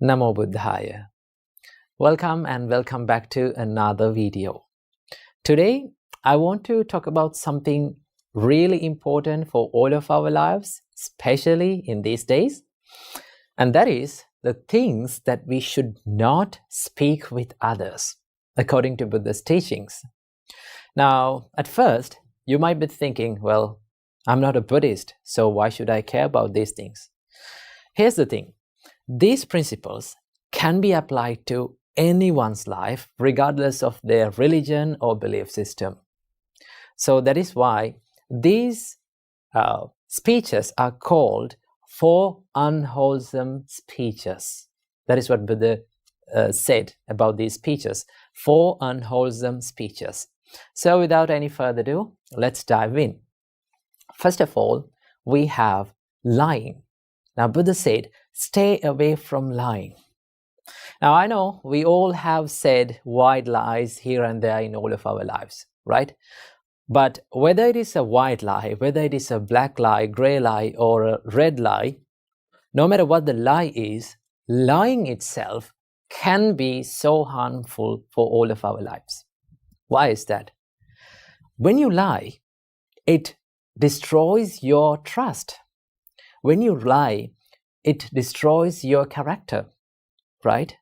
Namo Buddhaya. Welcome back to another video. Today, I want to talk about something really important for all of our lives, especially in these days, and that is the things that we should not speak with others, according to Buddha's teachings. Now, at first, you might be thinking, well, I'm not a Buddhist, so why should I care about these things? Here's the thing. These principles can be applied to anyone's life, regardless of their religion or belief system. So that is why these speeches are called 4 unwholesome speeches. That is what Buddha said about these speeches, 4 unwholesome speeches. So without any further ado, let's dive in. First of all, we have lying. Now, Buddha said, stay away from lying. Now, I know we all have said white lies here and there in all of our lives, right? But whether it is a white lie, whether it is a black lie, gray lie, or a red lie, no matter what the lie is, lying itself can be so harmful for all of our lives. Why is that? When you lie, it destroys your trust. When you lie, it destroys your character, right?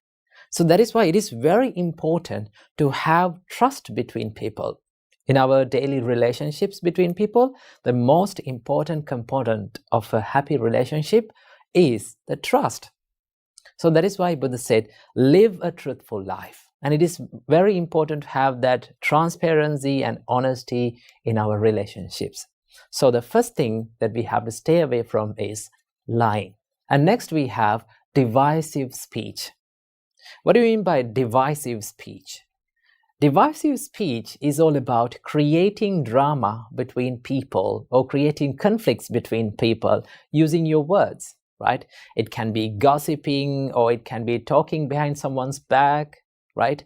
So that is why it is very important to have trust between people. In our daily relationships between people, the most important component of a happy relationship is the trust. So that is why Buddha said, live a truthful life. And it is very important to have that transparency and honesty in our relationships. So the first thing that we have to stay away from is lying. And next we have divisive speech. What do you mean by divisive speech? Divisive speech is all about creating drama between people or creating conflicts between people using your words, right? It can be gossiping or it can be talking behind someone's back, right?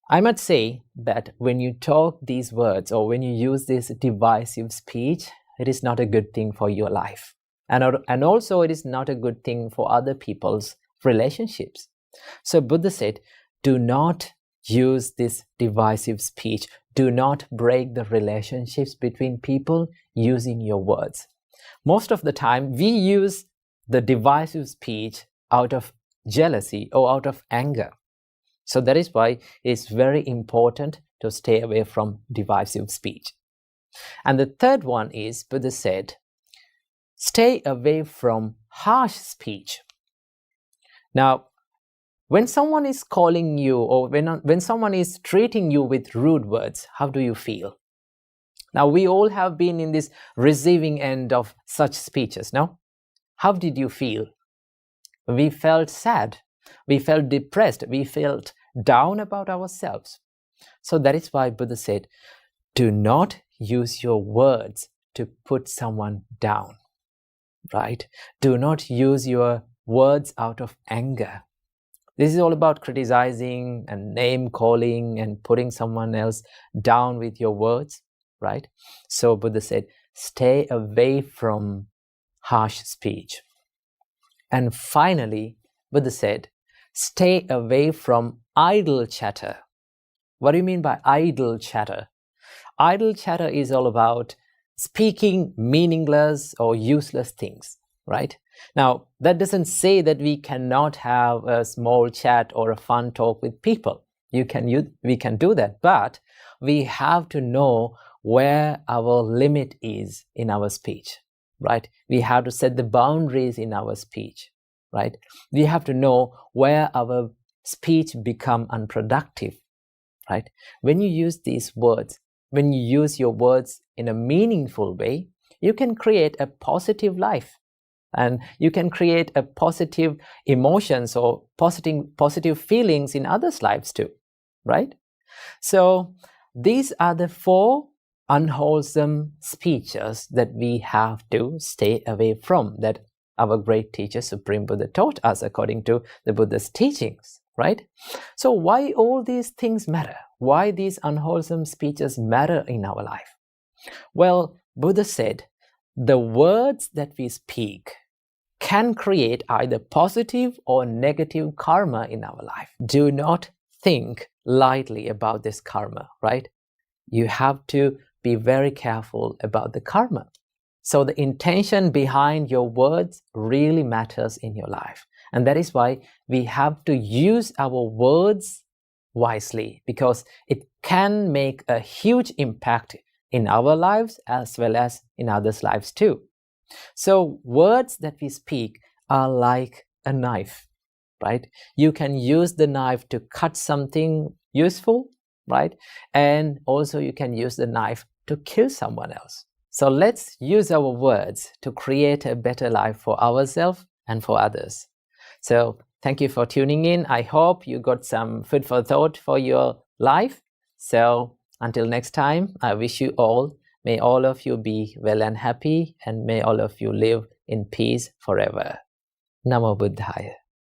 I must say that when you talk these words or when you use this divisive speech, it is not a good thing for your life. And also it is not a good thing for other people's relationships. So Buddha said, do not use this divisive speech. Do not break the relationships between people using your words. Most of the time, we use the divisive speech out of jealousy or out of anger. So that is why it's very important to stay away from divisive speech. And the third one is, Buddha said, stay away from harsh speech. Now, when someone is calling you or when someone is treating you with rude words, how do you feel? Now, we all have been in this receiving end of such speeches, no? How did you feel? We felt sad. We felt depressed. We felt down about ourselves. So that is why Buddha said, do not use your words to put someone down, right? Do not use your words out of anger. This is all about criticizing and name calling and putting someone else down with your words, right? So Buddha said, stay away from harsh speech. And finally, Buddha said, stay away from idle chatter. What do you mean by idle chatter? Idle chatter is all about speaking meaningless or useless things, right? Now, that doesn't say that we cannot have a small chat or a fun talk with people. We can do that, but we have to know where our limit is in our speech, right? We have to set the boundaries in our speech, right? We have to know where our speech become unproductive, right? When you use these words, when you use your words in a meaningful way, you can create a positive life and you can create a positive emotions or positive feelings in others' lives too, right? So these are the 4 unwholesome speeches that we have to stay away from, that our great teacher Supreme Buddha taught us according to the Buddha's teachings, right? So why all these things matter? Why these unwholesome speeches matter in our life? Well, Buddha said, the words that we speak can create either positive or negative karma in our life. Do not think lightly about this karma, right? You have to be very careful about the karma. So the intention behind your words really matters in your life. And that is why we have to use our words wisely, because it can make a huge impact in our lives as well as in others' lives too. So words that we speak are like a knife, right? You can use the knife to cut something useful, right? And also you can use the knife to kill someone else. So let's use our words to create a better life for ourselves and for others. So thank you for tuning in. I hope you got some food for thought for your life. So until next time, I wish you all, may all of you be well and happy, and may all of you live in peace forever. Namo Buddhaya.